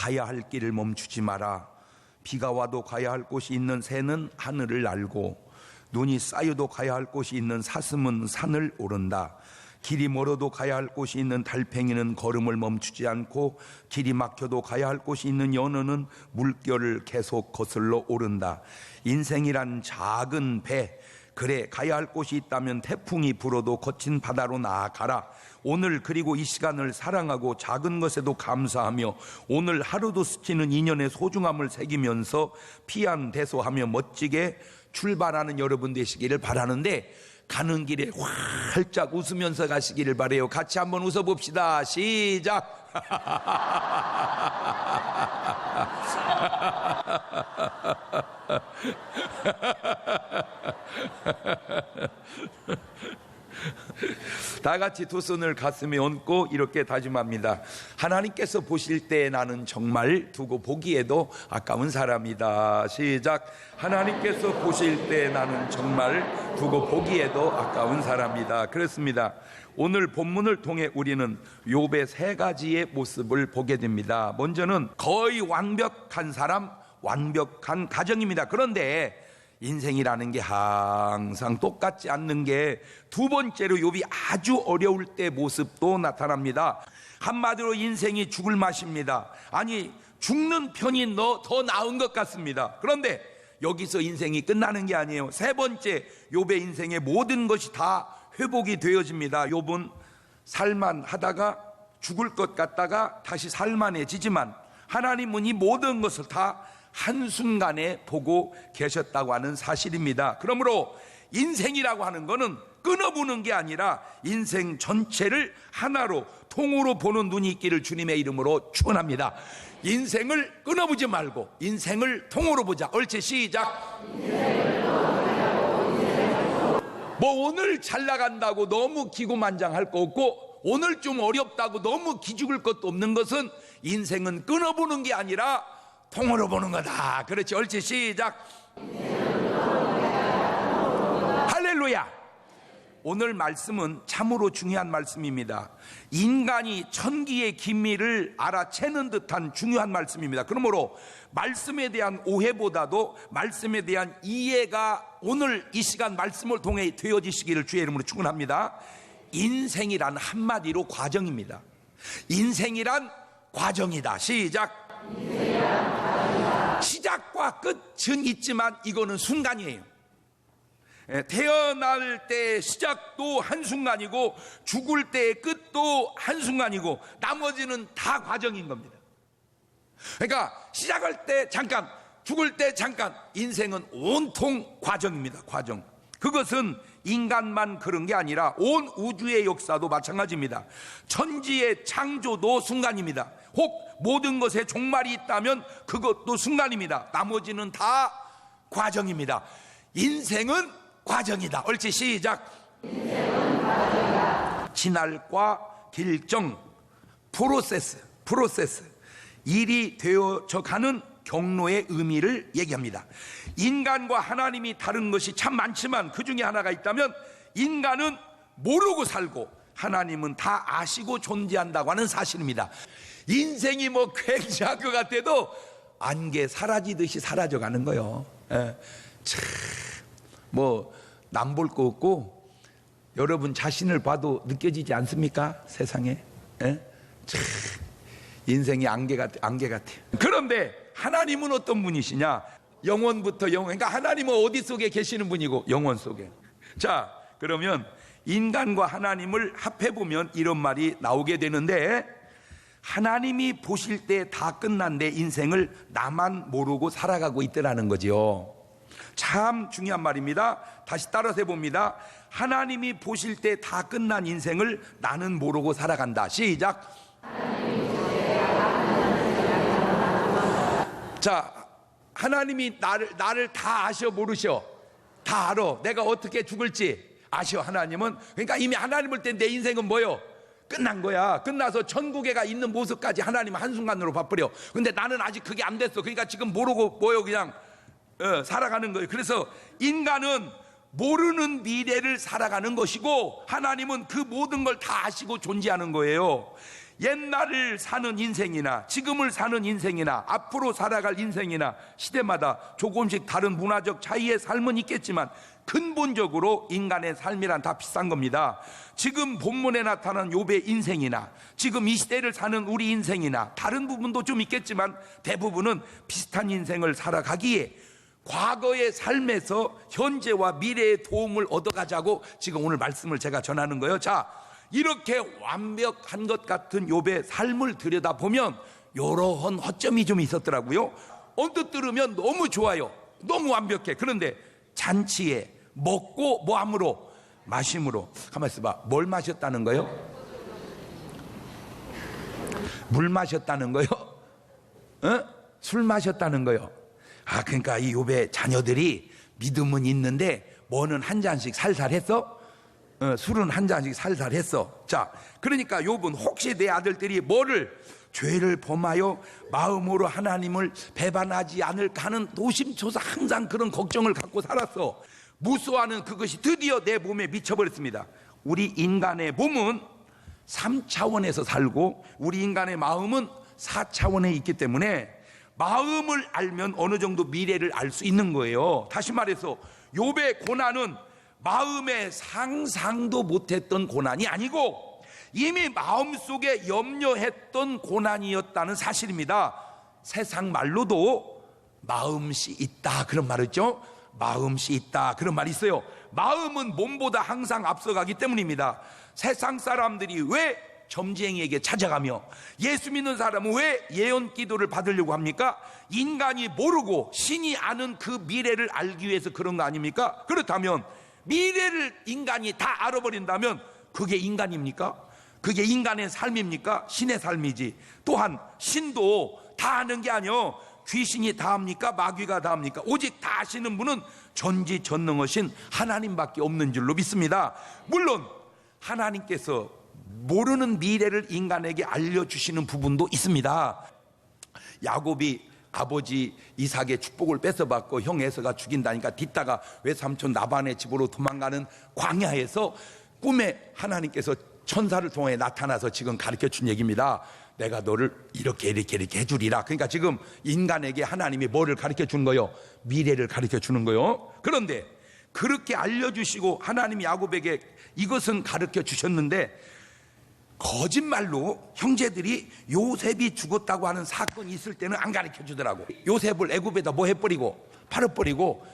가야 할 길을 멈추지 마라. 비가 와도 가야 할 곳이 있는 새는 하늘을 날고 눈이 쌓여도 가야 할 곳이 있는 사슴은 산을 오른다. 길이 멀어도 가야 할 곳이 있는 달팽이는 걸음을 멈추지 않고 길이 막혀도 가야 할 곳이 있는 연어는 물결을 계속 거슬러 오른다. 인생이란 작은 배, 그래 가야 할 곳이 있다면 태풍이 불어도 거친 바다로 나아가라. 오늘 그리고 이 시간을 사랑하고 작은 것에도 감사하며 오늘 하루도 스치는 인연의 소중함을 새기면서 피안대소하며 멋지게 출발하는 여러분 되시기를 바라는데, 가는 길에 활짝 웃으면서 가시기를 바라요. 같이 한번 웃어봅시다. 시작. 다 같이 두 손을 가슴에 얹고 이렇게 다짐합니다. 하나님께서 보실 때 나는 정말 두고 보기에도 아까운 사람이다. 시작. 하나님께서 보실 때 나는 정말 두고 보기에도 아까운 사람이다. 그렇습니다. 오늘 본문을 통해 우리는 욥의 세 가지의 모습을 보게 됩니다. 먼저는 거의 완벽한 사람, 완벽한 가정입니다. 그런데 인생이라는 게 항상 똑같지 않는 게 두 번째로 욥이 아주 어려울 때 모습도 나타납니다. 한마디로 인생이 죽을 맛입니다. 아니, 죽는 편이 더 나은 것 같습니다. 그런데 여기서 인생이 끝나는 게 아니에요. 세 번째, 욥의 인생의 모든 것이 다 회복이 되어집니다. 욥은 살만하다가 죽을 것 같다가 다시 살만해지지만 하나님은 이 모든 것을 다 한순간에 보고 계셨다고 하는 사실입니다. 그러므로 인생이라고 하는 것은 끊어보는 게 아니라 인생 전체를 하나로 통으로 보는 눈이 있기를 주님의 이름으로 축원합니다. 인생을 끊어보지 말고 인생을 통으로 보자. 옳지, 시작. 뭐 오늘 잘 나간다고 너무 기고만장할 거 없고 오늘 좀 어렵다고 너무 기죽을 것도 없는 것은 인생은 끊어보는 게 아니라 통으로 보는 거다. 그렇지, 옳지, 시작. 할렐루야. 오늘 말씀은 참으로 중요한 말씀입니다. 인간이 천기의 기미를 알아채는 듯한 중요한 말씀입니다. 그러므로 말씀에 대한 오해보다도 말씀에 대한 이해가 오늘 이 시간 말씀을 통해 되어지시기를 주의 이름으로 축원합니다. 인생이란 한마디로 과정입니다. 인생이란 과정이다. 시작. 시작과 끝은 있지만 이거는 순간이에요. 태어날 때 시작도 한순간이고 죽을 때의 끝도 한순간이고 나머지는 다 과정인 겁니다. 그러니까 시작할 때 잠깐, 죽을 때 잠깐, 인생은 온통 과정입니다. 과정. 그것은 인간만 그런 게 아니라 온 우주의 역사도 마찬가지입니다. 천지의 창조도 순간입니다. 혹 모든 것에 종말이 있다면 그것도 순간입니다. 나머지는 다 과정입니다. 인생은 과정이다. 옳지, 시작. 인생은 과정이다. 진할과 결정, 프로세스, 일이 되어져 가는 경로의 의미를 얘기합니다. 인간과 하나님이 다른 것이 참 많지만 그 중에 하나가 있다면 인간은 모르고 살고 하나님은 다 아시고 존재한다고 하는 사실입니다. 인생이 뭐 굉장한 것 같아도 안개 사라지듯이 사라져가는 거예요. 뭐 남 볼 거 없고 여러분 자신을 봐도 느껴지지 않습니까? 세상에. 인생이 안개 같아요. 그런데 하나님은 어떤 분이시냐? 영원부터 영원. 그러니까 하나님은 어디 속에 계시는 분이고 영원 속에. 자, 그러면 인간과 하나님을 합해보면 이런 말이 나오게 되는데, 하나님이 보실 때 다 끝난 내 인생을 나만 모르고 살아가고 있더라는 거죠. 참 중요한 말입니다. 다시 따라서 해봅니다. 하나님이 보실 때 다 끝난 인생을 나는 모르고 살아간다. 시작. 자, 하나님이 나를 다 아셔 모르셔? 다 알아. 내가 어떻게 죽을지 아셔. 하나님은. 그러니까 이미 하나님 볼 때 내 인생은 뭐요? 끝난 거야. 끝나서 천국에 가 있는 모습까지 하나님은 한순간으로 봐버려. 근데 나는 아직 그게 안 됐어. 그러니까 지금 모르고 뭐요? 그냥 살아가는 거예요. 그래서 인간은 모르는 미래를 살아가는 것이고 하나님은 그 모든 걸 다 아시고 존재하는 거예요. 옛날을 사는 인생이나 지금을 사는 인생이나 앞으로 살아갈 인생이나 시대마다 조금씩 다른 문화적 차이의 삶은 있겠지만 근본적으로 인간의 삶이란 다 비싼 겁니다. 지금 본문에 나타난 욥의 인생이나 지금 이 시대를 사는 우리 인생이나 다른 부분도 좀 있겠지만 대부분은 비슷한 인생을 살아가기에 과거의 삶에서 현재와 미래의 도움을 얻어가자고 지금 오늘 말씀을 제가 전하는 거예요. 자, 이렇게 완벽한 것 같은 욥의 삶을 들여다보면 여러한 허점이 좀 있었더라고요. 언뜻 들으면 너무 좋아요. 너무 완벽해. 그런데 잔치에 먹고 뭐함으로? 마심으로. 가만히 있어봐. 뭘 마셨다는 거요? 물 마셨다는 거요? 술 마셨다는 거요? 그러니까 이 욥의 자녀들이 믿음은 있는데 뭐는 한 잔씩 살살 했어? 술은 한 잔씩 살살 했어. 자, 그러니까 욥은 혹시 내 아들들이 뭐를 죄를 범하여 마음으로 하나님을 배반하지 않을까 하는 노심초사 항상 그런 걱정을 갖고 살았어. 무수하는 그것이 드디어 내 몸에 미쳐버렸습니다. 우리 인간의 몸은 3차원에서 살고 우리 인간의 마음은 4차원에 있기 때문에 마음을 알면 어느 정도 미래를 알 수 있는 거예요. 다시 말해서 욥의 고난은 마음에 상상도 못했던 고난이 아니고 이미 마음속에 염려했던 고난이었다는 사실입니다. 세상 말로도 마음씨 있다 그런 말 있죠. 마음씨 있다 그런 말이 있어요. 마음은 몸보다 항상 앞서가기 때문입니다. 세상 사람들이 왜 점쟁이에게 찾아가며 예수 믿는 사람은 왜 예언 기도를 받으려고 합니까? 인간이 모르고 신이 아는 그 미래를 알기 위해서 그런 거 아닙니까? 그렇다면 미래를 인간이 다 알아버린다면 그게 인간입니까? 그게 인간의 삶입니까? 신의 삶이지. 또한 신도 다 아는 게 아니요 귀신이 다 합니까? 마귀가 다 합니까? 오직 다 아시는 분은 전지전능하신 하나님밖에 없는 줄로 믿습니다. 물론 하나님께서 모르는 미래를 인간에게 알려주시는 부분도 있습니다. 야곱이 아버지 이삭의 축복을 뺏어받고 형 에서가 죽인다니까 딛다가 외삼촌 라반의 집으로 도망가는 광야에서 꿈에 하나님께서 천사를 통해 나타나서 지금 가르쳐 준 얘기입니다. 내가 너를 이렇게 해주리라. 그러니까 지금 인간에게 하나님이 뭐를 가르쳐 주는 거요? 미래를 가르쳐 주는 거요. 그런데 그렇게 알려주시고 하나님이 야곱에게 이것은 가르쳐 주셨는데 거짓말로 형제들이 요셉이 죽었다고 하는 사건이 있을 때는 안 가르쳐 주더라고. 요셉을 애굽에다 뭐 해버리고 팔아버리고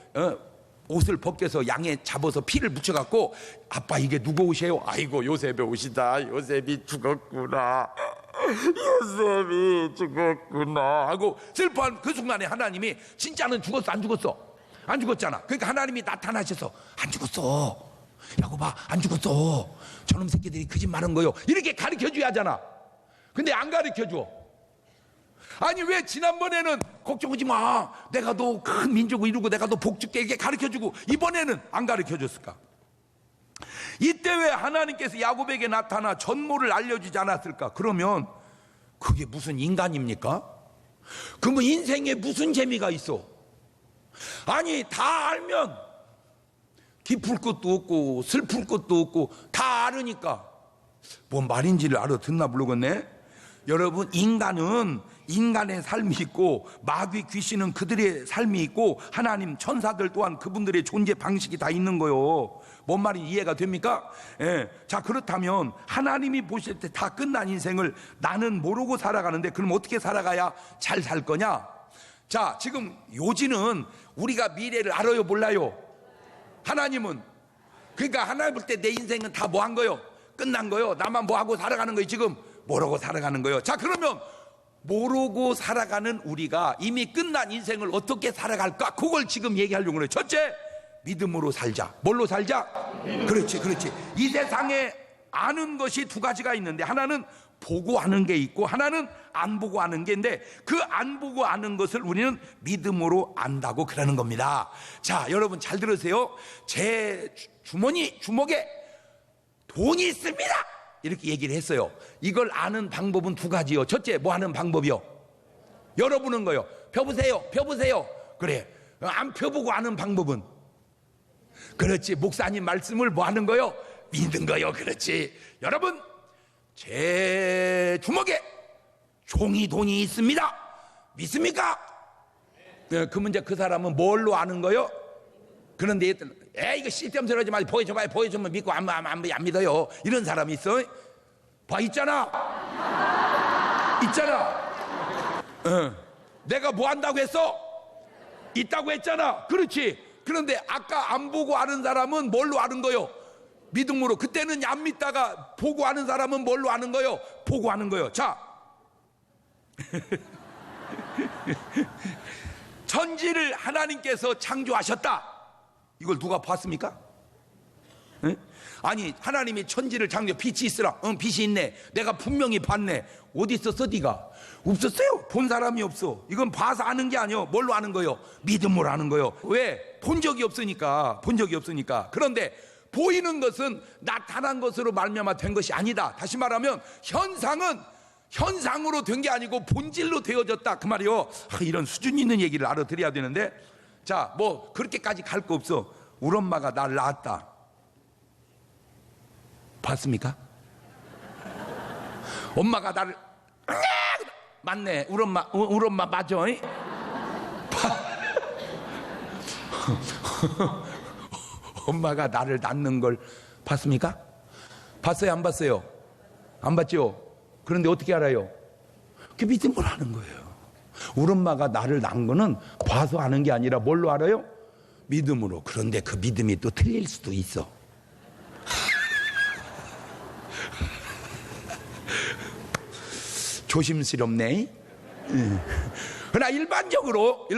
옷을 벗겨서 양에 잡아서 피를 묻혀갖고 아빠 이게 누구 옷이에요? 아이고 요셉의 옷이다. 요셉이 죽었구나. 요셉이 죽었구나 하고 슬퍼한 그 순간에 하나님이 진짜는 죽었어 안 죽었어? 안 죽었잖아. 그러니까 하나님이 나타나셔서 안 죽었어. 야곱아 안 죽었어. 저놈 새끼들이 거짓말한 거요. 이렇게 가르쳐줘야 하잖아. 근데 안 가르쳐줘. 아니 왜 지난번에는 걱정하지 마 내가 너 큰 민족을 이루고 내가 너 복 줄게 이렇게 가르쳐주고 이번에는 안 가르쳐줬을까? 이때 왜 하나님께서 야곱에게 나타나 전모를 알려주지 않았을까? 그러면 그게 무슨 인간입니까? 그러면 인생에 무슨 재미가 있어? 아니 다 알면 기쁠 것도 없고 슬플 것도 없고 다 알으니까 뭔 말인지를 알아듣나 모르겠네. 여러분 인간은 인간의 삶이 있고 마귀 귀신은 그들의 삶이 있고 하나님 천사들 또한 그분들의 존재 방식이 다 있는 거요. 뭔 말인지 이해가 됩니까? 예. 자 그렇다면 하나님이 보실 때 다 끝난 인생을 나는 모르고 살아가는데 그럼 어떻게 살아가야 잘 살 거냐? 자 지금 요지는 우리가 미래를 알아요 몰라요? 하나님은 그러니까 하나님 볼 때 내 인생은 다 뭐 한 거요? 끝난 거요. 나만 뭐 하고 살아가는 거예요. 지금 모르고 살아가는 거예요. 자 그러면 모르고 살아가는 우리가 이미 끝난 인생을 어떻게 살아갈까? 그걸 지금 얘기하려고 그래요. 첫째, 믿음으로 살자. 뭘로 살자? 그렇지. 이 세상에 아는 것이 두 가지가 있는데 하나는 보고 아는 게 있고 하나는 안 보고 아는 게 있는데 그 안 보고 아는 것을 우리는 믿음으로 안다고 그러는 겁니다. 자 여러분 잘 들으세요. 제 주먹에 돈이 있습니다 이렇게 얘기를 했어요. 이걸 아는 방법은 두 가지요. 첫째 뭐 하는 방법이요? 열어보는 거요. 펴보세요. 그래 안 펴보고 아는 방법은 그렇지 목사님 말씀을 뭐 하는 거요? 믿는 거요. 그렇지. 여러분 제 주먹에 종이돈이 있습니다. 믿습니까? 네, 그 문제 그 사람은 뭘로 아는 거요? 그런데 이거 쓸데없는 소리 하지 말고 보여줘봐요. 보여주면 믿고 안 믿어요. 이런 사람이 있어? 봐, 있잖아. 내가 뭐 한다고 했어? 있다고 했잖아. 그렇지. 그런데 아까 안 보고 아는 사람은 뭘로 아는 거요? 믿음으로. 그때는 안 믿다가 보고 아는 사람은 뭘로 아는 거요? 보고 아는 거요. 자, 천지를 하나님께서 창조하셨다. 이걸 누가 봤습니까? 에? 아니, 하나님이 천지를 창조, 빛이 있으라. 응, 빛이 있네. 내가 분명히 봤네. 어디 있었어 네가? 없었어요. 본 사람이 없어. 이건 봐서 아는 게 아니요. 뭘로 아는 거요? 믿음으로 아는 거요. 왜? 본 적이 없으니까. 그런데 보이는 것은 나타난 것으로 말미암아 된 것이 아니다. 다시 말하면 현상은 현상으로 된 게 아니고 본질로 되어졌다, 그 말이요. 이런 수준 있는 얘기를 알아들어야 되는데, 자, 뭐 그렇게까지 갈 거 없어. 우리 엄마가 날 낳았다. 봤습니까? 엄마가 나를 맞네. 우리 엄마 맞아. 엄마가 나를 낳는 걸 봤습니까? 봤어요, 안 봤어요? 안 봤죠? 그런데 어떻게 알아요? 그 믿음으로 하는 거예요. 우리 엄마가 나를 낳은 거는 봐서 아는 게 아니라 뭘로 알아요? 믿음으로. 그런데 그 믿음이 또 틀릴 수도 있어. 조심스럽네. 그러나 일반적으로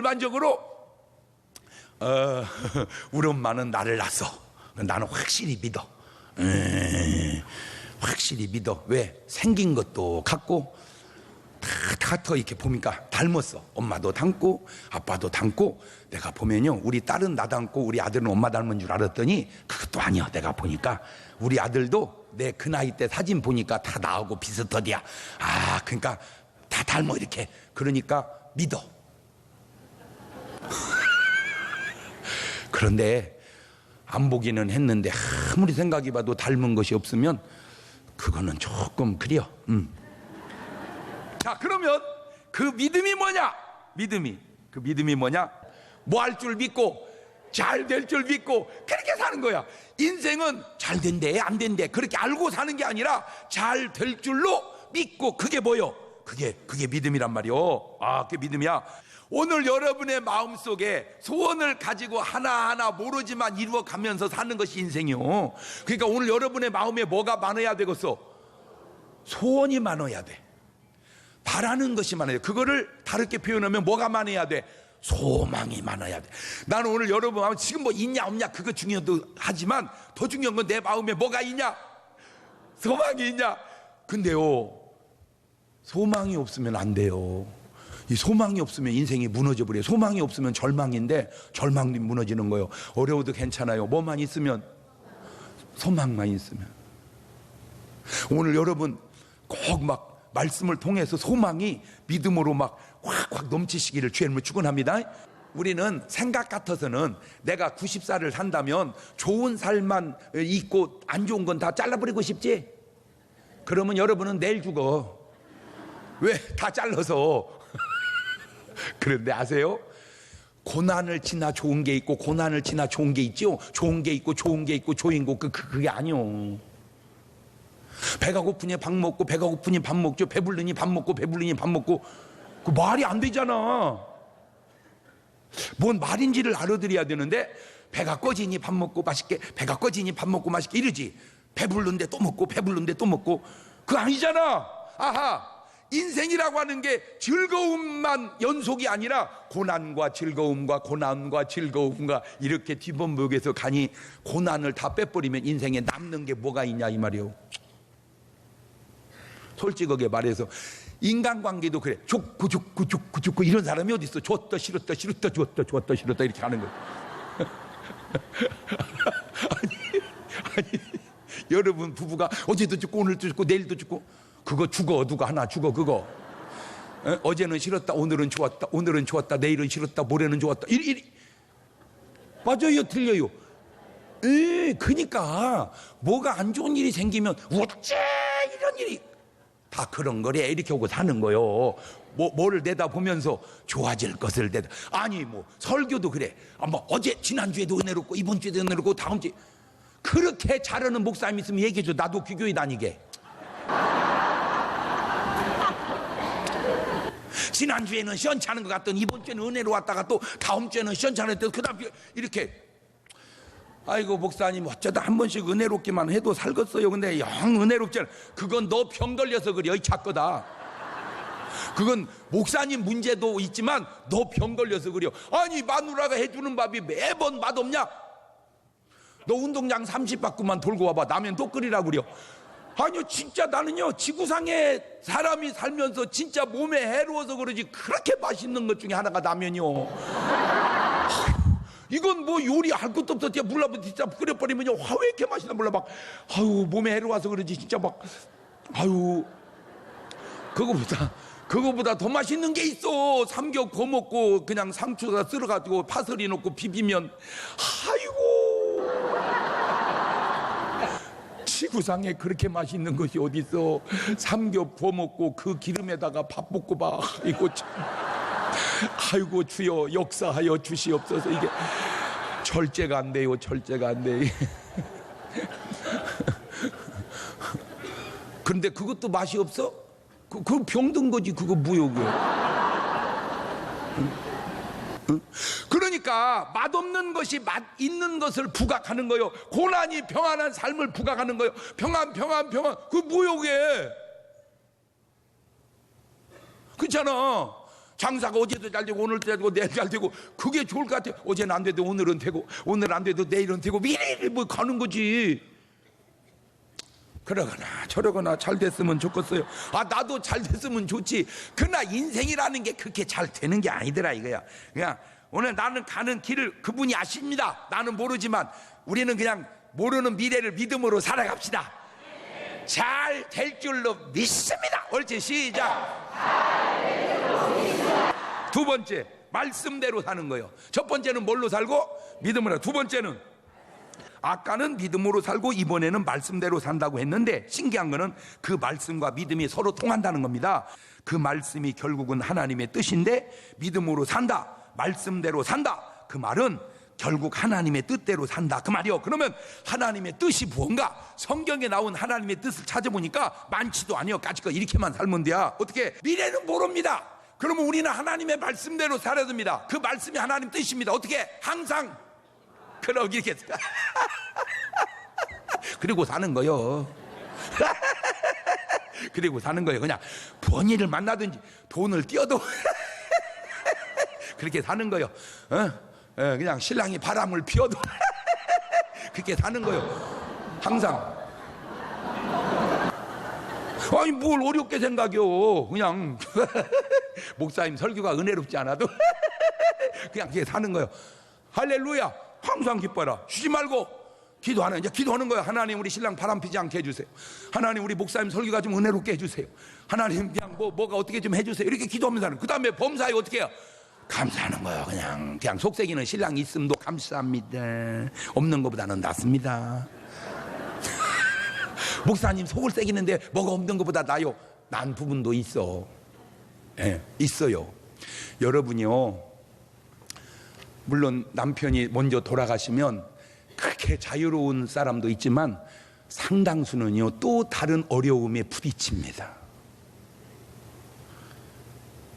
우리 엄마는 나를 낳았어. 나는 확실히 믿어. 확실히 믿어. 왜? 생긴 것도 같고 다 이렇게 보니까 닮았어. 엄마도 닮고 아빠도 닮고. 내가 보면요, 우리 딸은 나 닮고 우리 아들은 엄마 닮은 줄 알았더니 그것도 아니야. 내가 보니까 우리 아들도 내 그 나이 때 사진 보니까 다 나하고 비슷하디야. 아, 그러니까 다 닮아 이렇게. 그러니까 믿어. 그런데 안 보기는 했는데 아무리 생각해봐도 닮은 것이 없으면 그거는 조금 그래요. 자, 그러면 그 믿음이 뭐냐? 그 믿음이 뭐냐? 뭐 할 줄 믿고 잘 될 줄 믿고 그렇게 사는 거야. 인생은 잘 된대 안 된대 그렇게 알고 사는 게 아니라 잘 될 줄로 믿고. 그게 뭐요? 그게 믿음이란 말이요. 아, 그게 믿음이야. 오늘 여러분의 마음속에 소원을 가지고 하나하나 모르지만 이루어가면서 사는 것이 인생이요. 그러니까 오늘 여러분의 마음에 뭐가 많아야 되겠어? 소원이 많아야 돼. 바라는 것이 많아야 돼. 그거를 다르게 표현하면 뭐가 많아야 돼? 소망이 많아야 돼. 나는 오늘 여러분 마음에 지금 뭐 있냐 없냐 그거 중요도 하지만 더 중요한 건 내 마음에 뭐가 있냐? 소망이 있냐? 근데요, 소망이 없으면 안 돼요. 이 소망이 없으면 인생이 무너져 버려요. 소망이 없으면 절망인데 절망이 무너지는 거예요. 어려워도 괜찮아요. 뭐만 있으면? 소망만 있으면. 오늘 여러분 꼭 막 말씀을 통해서 소망이 믿음으로 막 확 넘치시기를 주님을 축원합니다. 우리는 생각 같아서는 내가 90살을 산다면 좋은 살만 있고 안 좋은 건 다 잘라버리고 싶지? 그러면 여러분은 내일 죽어. 왜? 다 잘라서. 그런데 아세요? 고난을 지나 좋은 게 있고 고난을 지나 좋은 게 있죠. 좋은 게 있고 좋은 게 있고 좋은 거 그게 아니요. 배가 고프니 밥 먹고 배가 고프니 밥 먹죠. 배불르니 밥 먹고 배불르니 밥 먹고. 그 말이 안 되잖아. 뭔 말인지를 알아들어야 되는데 배가 꺼지니 밥 먹고 맛있게, 배가 꺼지니 밥 먹고 맛있게 이러지. 배불른데 또 먹고 배불른데 또 먹고. 그거 아니잖아. 아하, 인생이라고 하는 게 즐거움만 연속이 아니라 고난과 즐거움과 고난과 즐거움과 이렇게 뒤범벅에서 가니 고난을 다 빼버리면 인생에 남는 게 뭐가 있냐 이 말이에요. 솔직하게 말해서 인간관계도 그래. 좋고 이런 사람이 어디 있어? 줬다 싫었다 싫었다 줬다 싫었다 이렇게 하는 거예요. 아니 여러분 부부가 어제도 죽고 오늘도 죽고 내일도 죽고 그거 죽어. 누가 하나 죽어 그거. 어제는 싫었다 오늘은 좋았다 오늘은 좋았다 내일은 싫었다 모레는 좋았다 맞아요 틀려요? 그러니까 뭐가 안 좋은 일이 생기면 어째 이런 일이 다 그런 거래. 이렇게 오고 사는 거요. 뭐를 내다보면서 좋아질 것을 내다. 아니 뭐 설교도 그래. 뭐 어제 지난주에도 은혜롭고 이번 주에도 은혜롭고 다음 주에. 그렇게 잘하는 목사님 있으면 얘기해줘. 나도 귀교회 다니게. 지난주에는 시원찮은 것 같더니 이번 주에는 은혜로 왔다가 또 다음 주에는 시원찮은 때 그다음 주에 이렇게. 아이고 목사님 어쩌다 한 번씩 은혜롭기만 해도 살겠어요. 근데 영 은혜롭잖아. 그건 너 병 걸려서 그래. 이 작거다. 그건 목사님 문제도 있지만 너 병 걸려서 그래요. 아니 마누라가 해주는 밥이 매번 맛없냐? 너 운동장 30바퀴만 돌고 와봐. 라면 또 끓이라고 그래요. 아니요 진짜 나는요 지구상에 사람이 살면서 진짜 몸에 해로워서 그러지 그렇게 맛있는 것 중에 하나가 라면이요. 이건 뭐 요리할 것도 없어. 그냥 물라면 진짜 끓여버리면요 왜 이렇게 맛있나 몰라. 막 아유 몸에 해로워서 그러지 진짜 막 아유 그거보다 더 맛있는 게 있어. 삼겹 구워 먹고 그냥 상추가 썰어가지고 파슬리 넣고 비비면 아이고 지구상에 그렇게 맛있는 것이 어디 있어. 삼겹 구워 먹고 그 기름에다가 밥 볶고 봐. 이거 참. 아이고 주여 역사하여 주시옵소서. 이게 절제가 안 돼요. 절제가 안 돼. 그런데 그것도 맛이 없어? 그거 병든 거지. 그거 무효고요. 응? 그러니까 맛없는 것이 맛 있는 것을 부각하는 거요. 고난이 평안한 삶을 부각하는 거요. 평안 그 무효게. 그렇잖아. 장사가 어제도 잘 되고 오늘도 잘 되고 내일 잘 되고 그게 좋을 것 같아. 어제는 안 돼도 오늘은 되고 오늘 안 돼도 내일은 되고 미리 뭐 가는 거지. 그러거나 저러거나 잘 됐으면 좋겠어요. 나도 잘 됐으면 좋지. 그러나 인생이라는 게 그렇게 잘 되는 게 아니더라 이거야. 그냥 오늘 나는 가는 길을 그분이 아십니다. 나는 모르지만 우리는 그냥 모르는 미래를 믿음으로 살아갑시다. 잘 될 줄로 믿습니다. 옳지 시작. 두 번째 말씀대로 사는 거예요. 첫 번째는 뭘로 살고? 믿음으로. 두 번째는 아까는 믿음으로 살고 이번에는 말씀대로 산다고 했는데 신기한 거는 그 말씀과 믿음이 서로 통한다는 겁니다. 그 말씀이 결국은 하나님의 뜻인데 믿음으로 산다, 말씀대로 산다. 그 말은 결국 하나님의 뜻대로 산다 그 말이요. 그러면 하나님의 뜻이 무언가? 성경에 나온 하나님의 뜻을 찾아보니까 많지도 않아요. 까짓거 이렇게만 살면 돼야. 어떻게? 미래는 모릅니다. 그러면 우리는 하나님의 말씀대로 살아야 됩니다. 그 말씀이 하나님 뜻입니다. 어떻게? 항상 그럼 이렇게 그리고 사는 거요. 그리고 사는 거예요. 그냥 번일을 만나든지 돈을 띄어도 그렇게 사는 거예요. 그냥 신랑이 바람을 피워도 그렇게 사는 거예요. 항상. 아니 뭘 어렵게 생각해요. 그냥 목사님 설교가 은혜롭지 않아도 그냥 그렇게 사는 거예요. 할렐루야. 항상 기뻐라. 쉬지 말고 기도하는, 이제 기도하는 거예요. 하나님 우리 신랑 바람 피지 않게 해주세요. 하나님 우리 목사님 설교가 좀 은혜롭게 해주세요. 하나님 그냥 뭐가 어떻게 좀 해주세요. 이렇게 기도하면서 하는. 그 다음에 범사에 어떻게 해요? 감사하는 거예요. 그냥 속색이는 신랑이 있음도 감사합니다. 없는 것보다는 낫습니다. 목사님 속을 새기는데 뭐가 없는 것보다 나요. 난 부분도 있어. 네, 있어요. 여러분이요, 물론 남편이 먼저 돌아가시면 그렇게 자유로운 사람도 있지만 상당수는요 또 다른 어려움에 부딪힙니다.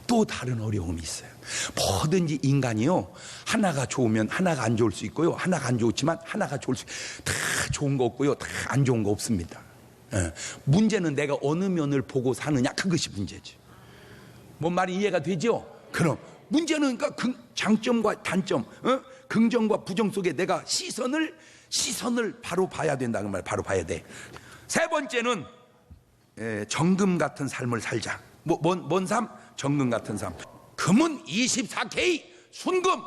또 다른 어려움이 있어요. 뭐든지 인간이요 하나가 좋으면 하나가 안 좋을 수 있고요, 하나가 안 좋지만 하나가 좋을 수, 다 좋은 거 없고요, 다 안 좋은 거 없습니다. 문제는 내가 어느 면을 보고 사느냐, 그것이 문제지. 뭔 말이 이해가 되죠? 그럼 문제는 그러니까 장점과 단점, 긍정과 부정 속에 내가 시선을 바로 봐야 된다는 말, 바로 봐야 돼. 세 번째는 정금 같은 삶을 살자. 뭔 삶? 정금 같은 삶. 금은 24K 순금.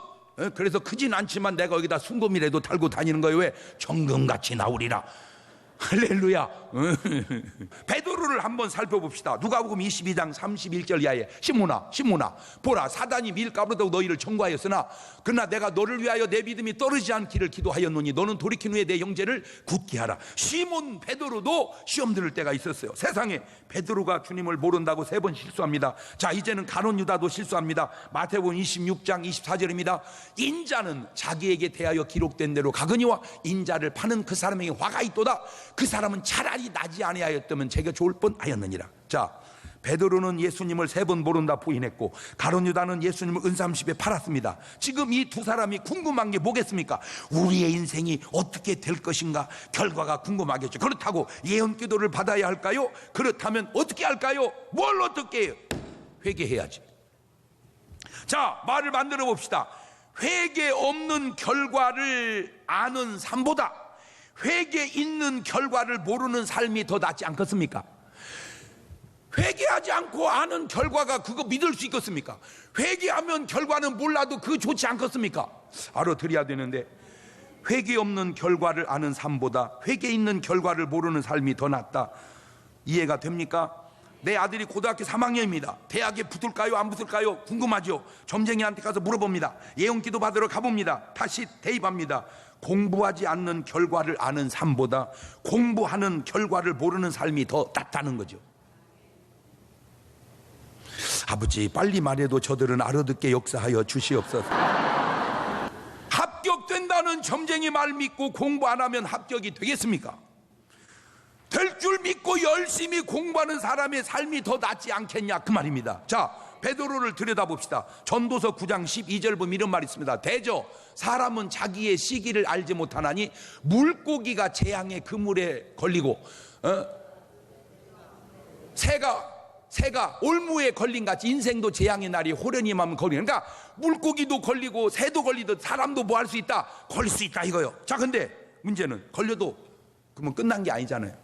그래서 크진 않지만 내가 여기다 순금이라도 달고 다니는 거예요. 왜? 정금같이 나오리라. 할렐루야. 베드로를 한번 살펴봅시다. 누가복음 22장 31절 이하에 시몬아 보라 사단이 밀가루로 너희를 청구하였으나 그러나 내가 너를 위하여 내 믿음이 떨어지지 않기를 기도하였노니 너는 돌이킨 후에 내 형제를 굳게 하라. 시몬 베드로도 시험 들을 때가 있었어요. 세상에 베드로가 주님을 모른다고 3번 실수합니다. 자, 이제는 가룟 유다도 실수합니다. 마태복음 26장 24절입니다. 인자는 자기에게 대하여 기록된 대로 가거니와 인자를 파는 그 사람에게 화가 있도다. 그 사람은 차라리 나지 아니하였다면 제게 좋을 뻔하였느니라. 자, 베드로는 예수님을 3번 모른다 부인했고 가룟 유다는 예수님을 은삼십에 팔았습니다. 지금 이 두 사람이 궁금한 게 뭐겠습니까? 우리의 인생이 어떻게 될 것인가 결과가 궁금하겠죠. 그렇다고 예언 기도를 받아야 할까요? 그렇다면 어떻게 할까요? 뭘 어떻게 해요? 회개해야지. 자, 말을 만들어 봅시다. 회개 없는 결과를 아는 삶보다 회개 있는 결과를 모르는 삶이 더 낫지 않겠습니까? 회개하지 않고 아는 결과가 그거 믿을 수 있겠습니까? 회개하면 결과는 몰라도 그거 좋지 않겠습니까? 알아들어야 되는데 회개 없는 결과를 아는 삶보다 회개 있는 결과를 모르는 삶이 더 낫다. 이해가 됩니까? 내 아들이 고등학교 3학년입니다. 대학에 붙을까요? 안 붙을까요? 궁금하죠? 점쟁이한테 가서 물어봅니다. 예언기도 받으러 가봅니다. 다시 대입합니다. 공부하지 않는 결과를 아는 삶보다 공부하는 결과를 모르는 삶이 더 낫다는 거죠. 아버지, 빨리 말해도 저들은 알아듣게 역사하여 주시옵소서. 합격된다는 점쟁이 말 믿고 공부 안 하면 합격이 되겠습니까? 될 줄 믿고 열심히 공부하는 사람의 삶이 더 낫지 않겠냐, 그 말입니다. 자, 베드로를 들여다봅시다. 전도서 9장 12절 보면 이런 말이 있습니다. 대저 사람은 자기의 시기를 알지 못하나니 물고기가 재앙의 그물에 걸리고 새가 올무에 걸린 같이 인생도 재앙의 날이 호련히만 걸리는. 그러니까 물고기도 걸리고 새도 걸리듯 사람도 뭐 할 수 있다? 걸릴 수 있다 이거요. 자, 근데 문제는 걸려도 그러면 끝난 게 아니잖아요.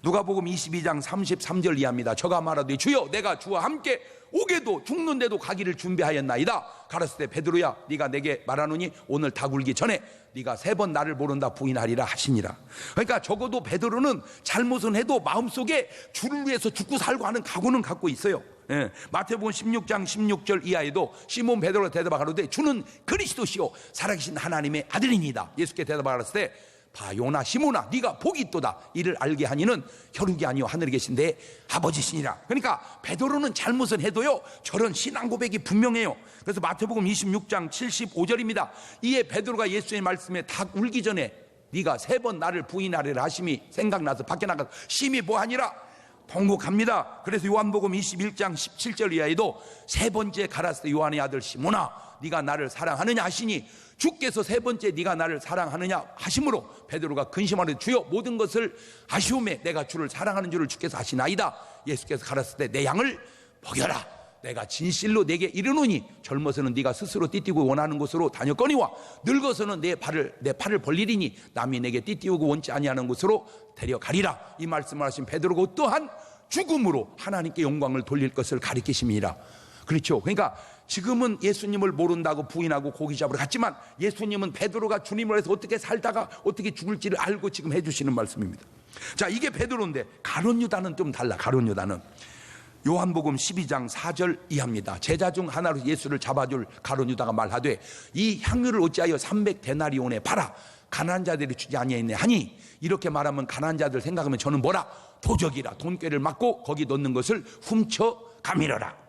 누가복음 22장 33절 이하입니다. 저가 말하되 주여 내가 주와 함께 오게도 죽는데도 가기를 준비하였나이다. 가라사대 때 베드로야 네가 내게 말하노니 오늘 다 굴기 전에 네가 3번 나를 모른다 부인하리라 하시니라. 그러니까 적어도 베드로는 잘못은 해도 마음속에 주를 위해서 죽고 살고 하는 각오는 갖고 있어요. 예. 마태복음 16장 16절 이하에도 시몬 베드로가 대답하가로되 주는 그리스도시요 살아계신 하나님의 아들이니이다. 예수께 대답하였을 때 봐 요나 시몬아 네가 복이 있도다. 이를 알게 하니는 혈육이 아니요 하늘에 계신 내 아버지시니라. 그러니까 베드로는 잘못은 해도요 저런 신앙 고백이 분명해요. 그래서 마태복음 26장 75절입니다. 이에 베드로가 예수의 말씀에 닭 울기 전에 네가 3번 나를 부인하리라 하심이 생각나서 밖에 나가서 심히 뭐하니라 통곡합니다. 그래서 요한복음 21장 17절 이하에도 3번째 가라사대 요한의 아들 시몬아 네가 나를 사랑하느냐 하시니 주께서 3번째 네가 나를 사랑하느냐 하심으로 베드로가 근심하되 주여 모든 것을 아시오매 내가 주를 사랑하는 줄을 주께서 아시나이다. 예수께서 가라사대 내 양을 먹여라. 내가 진실로 내게 이르노니 젊어서는 네가 스스로 띠띠고 원하는 곳으로 다녔거니와 늙어서는 내 팔을 벌리리니 남이 내게 띠띠우고 원치 아니하는 곳으로 데려가리라. 이 말씀을 하신 베드로가 또한 죽음으로 하나님께 영광을 돌릴 것을 가리키심이라. 그렇죠. 그러니까 지금은 예수님을 모른다고 부인하고 고기 잡으러 갔지만 예수님은 베드로가 주님을 위해서 어떻게 살다가 어떻게 죽을지를 알고 지금 해주시는 말씀입니다. 자, 이게 베드로인데 가룟 유다는 좀 달라. 가룟 유다는 요한복음 12장 4절 이하입니다. 제자 중 하나로 예수를 잡아줄 가룟 유다가 말하되 이 향유를 어찌하여 300데나리온에 팔아 가난한 자들이 주지 아니하였네 하니 이렇게 말하면 가난한 자들 생각하면 저는 뭐라 도적이라 돈꾀를 맞고 거기 넣는 것을 훔쳐 가미러라.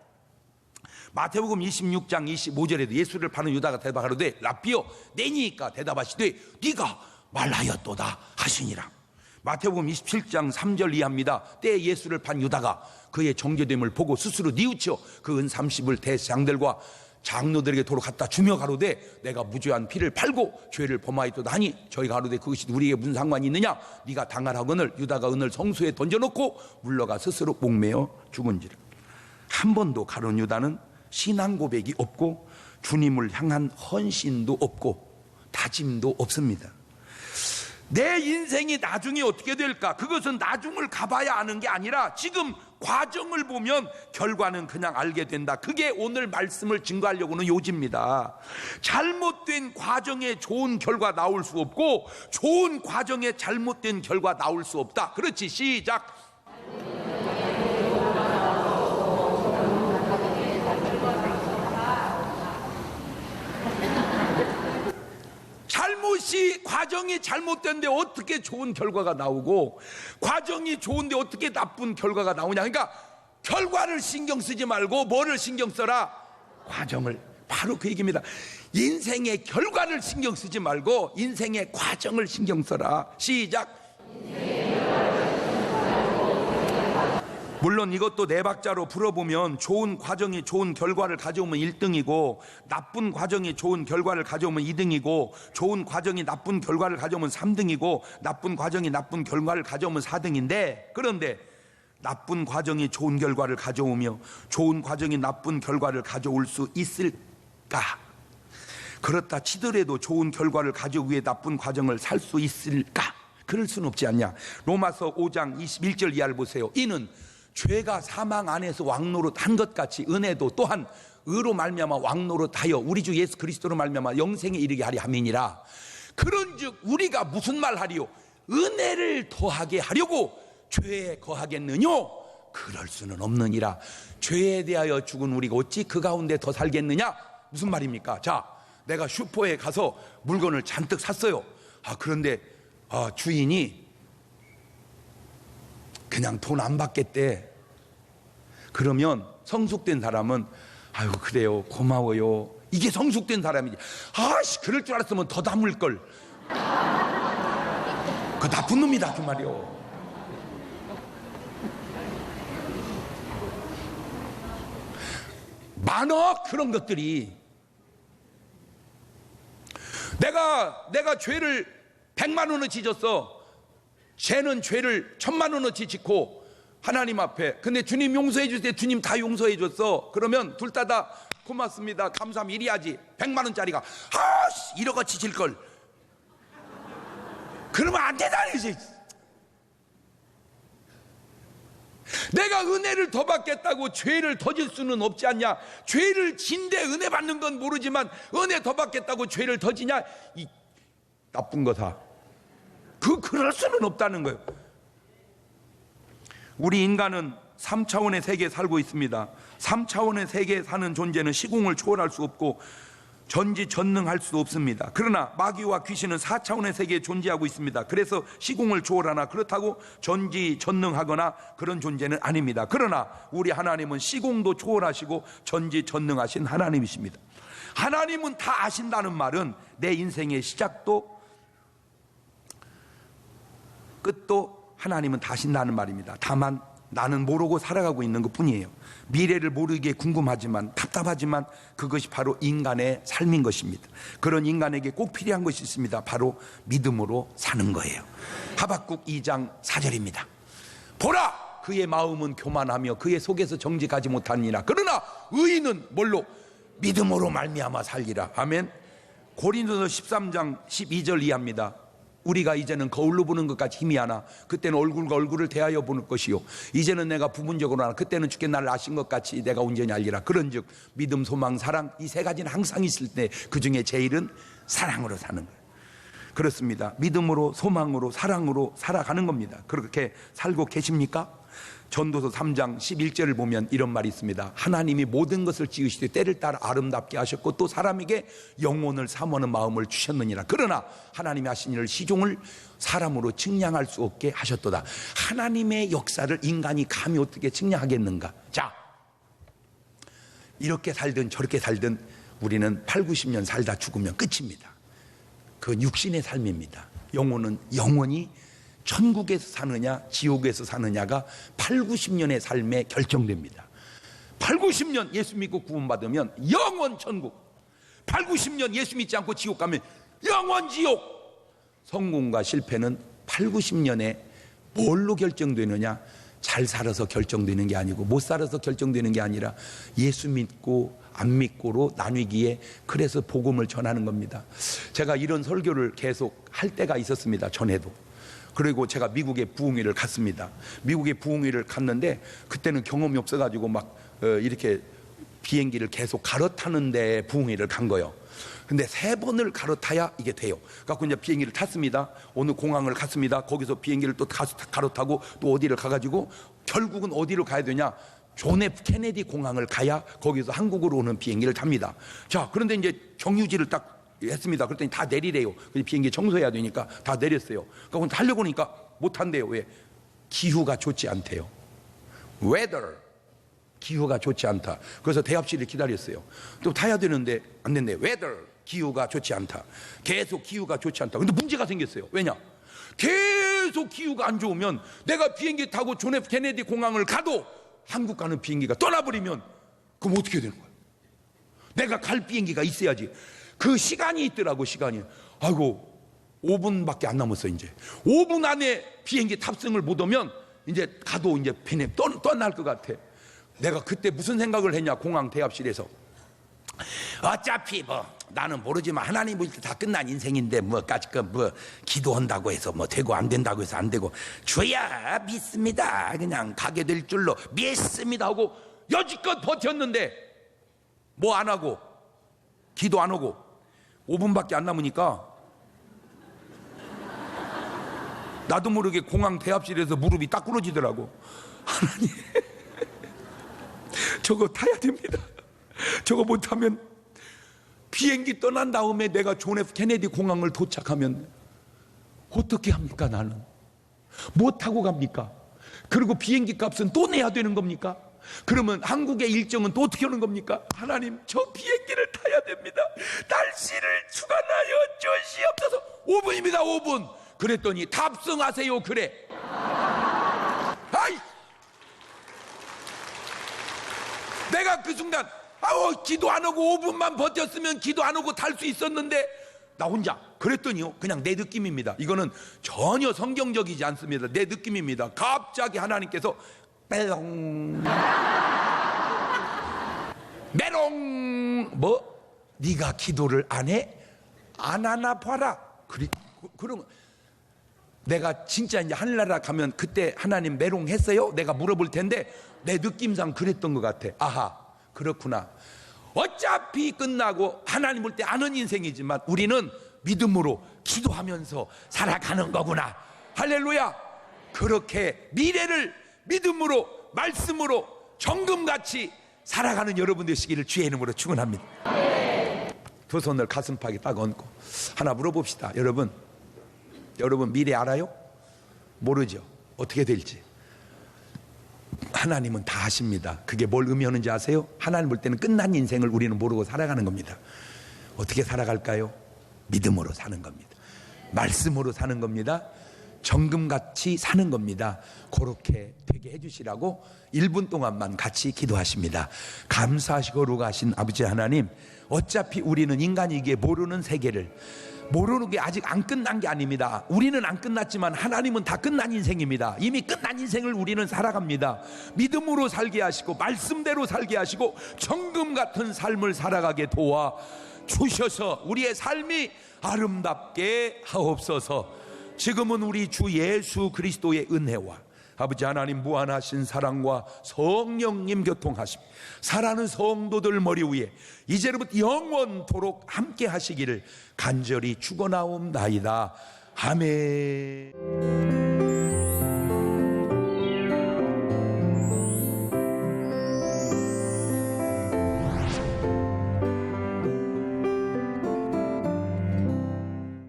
마태복음 26장 25절에도 예수를 파는 유다가 대답하려되 라삐여 내니까 대답하시되 네가 말하였도다 하시니라. 마태복음 27장 3절 이하입니다. 때에 예수를 판 유다가 그의 정죄됨을 보고 스스로 뉘우쳐 그 은 30을 대장들과 장로들에게 도로 갖다 주며 가로되 내가 무죄한 피를 팔고 죄를 범하였도다 하니 저희가 가로되 그것이 우리에게 무슨 상관이 있느냐 네가 당하라거늘 유다가 은을 성수에 던져놓고 물러가 스스로 목매어 죽은지라. 한 번도 가룟 유다는 신앙 고백이 없고 주님을 향한 헌신도 없고 다짐도 없습니다. 내 인생이 나중에 어떻게 될까? 그것은 나중을 가봐야 아는 게 아니라 지금 과정을 보면 결과는 그냥 알게 된다. 그게 오늘 말씀을 증거하려고 하는 요지입니다. 잘못된 과정에 좋은 결과 나올 수 없고 좋은 과정에 잘못된 결과 나올 수 없다. 그렇지, 시작. 잘못이, 과정이 잘못된데 어떻게 좋은 결과가 나오고 과정이 좋은데 어떻게 나쁜 결과가 나오냐. 그러니까 결과를 신경 쓰지 말고 뭐를 신경 써라? 과정을. 바로 그 얘기입니다. 인생의 결과를 신경 쓰지 말고 인생의 과정을 신경 써라. 시작. 물론 이것도 네 박자로 풀어보면 좋은 과정이 좋은 결과를 가져오면 1등이고 나쁜 과정이 좋은 결과를 가져오면 2등이고 좋은 과정이 나쁜 결과를 가져오면 3등이고 나쁜 과정이 나쁜 결과를 가져오면 4등인데, 그런데 나쁜 과정이 좋은 결과를 가져오며 좋은 과정이 나쁜 결과를 가져올 수 있을까? 그렇다 치더라도 좋은 결과를 가져오기 위해 나쁜 과정을 살 수 있을까? 그럴 수는 없지 않냐. 로마서 5장 21절 이하를 보세요. 이는 죄가 사망 안에서 왕노릇한 것 같이 은혜도 또한 의로 말미암아 왕노릇하여 우리 주 예수 그리스도로 말미암아 영생에 이르게 하리 함이니라. 그런즉 우리가 무슨 말 하리요? 은혜를 더하게 하려고 죄에 거하겠느뇨? 그럴 수는 없느니라. 죄에 대하여 죽은 우리가 어찌 그 가운데 더 살겠느냐? 무슨 말입니까? 자, 내가 슈퍼에 가서 물건을 잔뜩 샀어요. 그런데 주인이 그냥 돈 안 받겠대. 그러면 성숙된 사람은 아유 그래요 고마워요, 이게 성숙된 사람이지. 그럴 줄 알았으면 더 담을걸. 그 나쁜 놈이다 그 말이요. 많아 그런 것들이. 내가 죄를 100만 원어치 졌어. 쟤는 죄를 1000만 원어치 짓고 하나님 앞에, 근데 주님 용서해 주세요. 주님 다 용서해 줬어. 그러면 둘 다 고맙습니다 감사합니다 이래야지. 100만 원짜리가 1억어치 질걸. 그러면 안 되다니지. 내가 은혜를 더 받겠다고 죄를 더 질 수는 없지 않냐. 죄를 진데 은혜 받는 건 모르지만 은혜 더 받겠다고 죄를 더 지냐, 이 나쁜 거다. 그럴 수는 없다는 거예요. 우리 인간은 3차원의 세계에 살고 있습니다. 3차원의 세계에 사는 존재는 시공을 초월할 수 없고 전지전능할 수 없습니다. 그러나 마귀와 귀신은 4차원의 세계에 존재하고 있습니다. 그래서 시공을 초월하나 그렇다고 전지전능하거나 그런 존재는 아닙니다. 그러나 우리 하나님은 시공도 초월하시고 전지전능하신 하나님이십니다. 하나님은 다 아신다는 말은 내 인생의 시작도 끝도 하나님은 다 아신다는 말입니다. 다만 나는 모르고 살아가고 있는 것 뿐이에요. 미래를 모르기에 궁금하지만 답답하지만 그것이 바로 인간의 삶인 것입니다. 그런 인간에게 꼭 필요한 것이 있습니다. 바로 믿음으로 사는 거예요. 하박국 2장 4절입니다. 보라 그의 마음은 교만하며 그의 속에서 정직하지 못하니라. 그러나 의인은 뭘로? 믿음으로 말미암아 살리라. 아멘. 고린도서 13장 12절 이하입니다. 우리가 이제는 거울로 보는 것까지 힘이 하나 그때는 얼굴과 얼굴을 대하여 보는 것이요 이제는 내가 부분적으로 하나 그때는 주께 나를 아신 것 같이 내가 온전히 알리라. 그런즉 믿음 소망 사랑 이 세 가지는 항상 있을 때 그중에 제일은 사랑으로 사는 거예요. 그렇습니다. 믿음으로 소망으로 사랑으로 살아가는 겁니다. 그렇게 살고 계십니까? 전도서 3장 11절을 보면 이런 말이 있습니다. 하나님이 모든 것을 지으시되 때를 따라 아름답게 하셨고 또 사람에게 영혼을 사모하는 마음을 주셨느니라. 그러나 하나님이 하신 일을 시종을 사람으로 측량할 수 없게 하셨도다. 하나님의 역사를 인간이 감히 어떻게 측량하겠는가. 자, 이렇게 살든 저렇게 살든 우리는 8, 90년 살다 죽으면 끝입니다. 그건 육신의 삶입니다. 영혼은 영원히 천국에서 사느냐 지옥에서 사느냐가 8, 90년의 삶에 결정됩니다. 8, 90년 예수 믿고 구원받으면 영원 천국, 8, 90년 예수 믿지 않고 지옥 가면 영원 지옥. 성공과 실패는 8, 90년에 뭘로 결정되느냐? 잘 살아서 결정되는 게 아니고 못 살아서 결정되는 게 아니라 예수 믿고 안 믿고로 나뉘기에, 그래서 복음을 전하는 겁니다. 제가 이런 설교를 계속 할 때가 있었습니다. 전에도. 그리고 제가 미국에 부흥회를 갔습니다. 미국에 부흥회를 갔는데 그때는 경험이 없어가지고 막 이렇게 비행기를 계속 갈아타는데 부흥회를 간 거예요. 근데 3번을 갈아타야 이게 돼요. 그래서 이제 비행기를 탔습니다. 어느 공항을 갔습니다. 거기서 비행기를 또 갈아타고 또 어디를 가가지고 결국은 어디로 가야 되냐? 존 F 케네디 공항을 가야 거기서 한국으로 오는 비행기를 탑니다. 자, 그런데 이제 경유지를 딱 했습니다. 그랬더니 다 내리래요. 비행기 청소해야 되니까 다 내렸어요. 그러니까 하려고 하니까 못 한대요. 왜? 기후가 좋지 않대요. weather, 기후가 좋지 않다. 그래서 대합실을 기다렸어요. 또 타야 되는데 안 된대. weather, 기후가 좋지 않다. 계속 기후가 좋지 않다. 근데 문제가 생겼어요. 왜냐? 계속 기후가 안 좋으면 내가 비행기 타고 존 F 케네디 공항을 가도 한국 가는 비행기가 떠나버리면 그럼 어떻게 되는 거야? 내가 갈 비행기가 있어야지. 그 시간이 있더라고. 시간이. 아이고 5분밖에 안 남았어. 이제 5분 안에 비행기 탑승을 못 하면 이제 가도 이제 배내 떠날 것 같아. 내가 그때 무슨 생각을 했냐? 공항 대합실에서 어차피 뭐 나는 모르지만 하나님 볼 때 다 끝난 인생인데 뭐까지 뭐 기도한다고 해서 뭐 되고 안 된다고 해서 안 되고 주야 믿습니다. 그냥 가게 될 줄로 믿습니다 하고 여지껏 버텼는데 뭐 안 하고 기도 안 하고 5분밖에 안 남으니까 나도 모르게 공항 대합실에서 무릎이 딱 꿇어지더라고. 하나님 저거 타야 됩니다. 저거 못하면 비행기 떠난 다음에 내가 존 F 케네디 공항을 도착하면 어떻게 합니까? 나는 못 타고 갑니까? 그리고 비행기 값은 또 내야 되는 겁니까? 그러면 한국의 일정은 또 어떻게 하는 겁니까? 하나님 저 비행기를 타야 됩니다. 날씨를 주관하여 주시옵소서. 5분입니다. 5분. 그랬더니 탑승하세요. 그래. 아이, 내가 그 순간 기도 안 하고 5분만 버텼으면 기도 안 하고 탈 수 있었는데 나 혼자. 그랬더니요, 그냥 내 느낌입니다. 이거는 전혀 성경적이지 않습니다. 내 느낌입니다. 갑자기 하나님께서 메롱 메롱 뭐 네가 기도를 안 해? 안 하나 봐라. 그럼 내가 진짜 이제 하늘나라 가면 그때 하나님 메롱 했어요? 내가 물어볼 텐데 내 느낌상 그랬던 것 같아. 아하, 그렇구나. 어차피 끝나고 하나님 볼 때 아는 인생이지만 우리는 믿음으로 기도하면서 살아가는 거구나. 할렐루야. 그렇게 미래를 믿음으로 말씀으로 정금같이 살아가는 여러분 되시기를 주의 이름으로 축원합니다. 두 손을 가슴팍에 딱 얹고 하나 물어봅시다. 여러분 미래 알아요? 모르죠. 어떻게 될지. 하나님은 다 아십니다. 그게 뭘 의미하는지 아세요? 하나님 볼 때는 끝난 인생을 우리는 모르고 살아가는 겁니다. 어떻게 살아갈까요? 믿음으로 사는 겁니다. 말씀으로 사는 겁니다. 정금같이 사는 겁니다. 그렇게 되게 해주시라고 1분 동안만 같이 기도하십니다. 감사하시고 거룩하신 아버지 하나님, 어차피 우리는 인간이기에 모르는 세계를, 모르는 게 아직 안 끝난 게 아닙니다. 우리는 안 끝났지만 하나님은 다 끝난 인생입니다. 이미 끝난 인생을 우리는 살아갑니다. 믿음으로 살게 하시고 말씀대로 살게 하시고 정금 같은 삶을 살아가게 도와 주셔서 우리의 삶이 아름답게 하옵소서. 지금은 우리 주 예수 그리스도의 은혜와 아버지 하나님 무한하신 사랑과 성령님 교통하심, 사랑하는 성도들 머리 위에 이제부터 영원토록 함께 하시기를 간절히 축원하옵나이다. 아멘.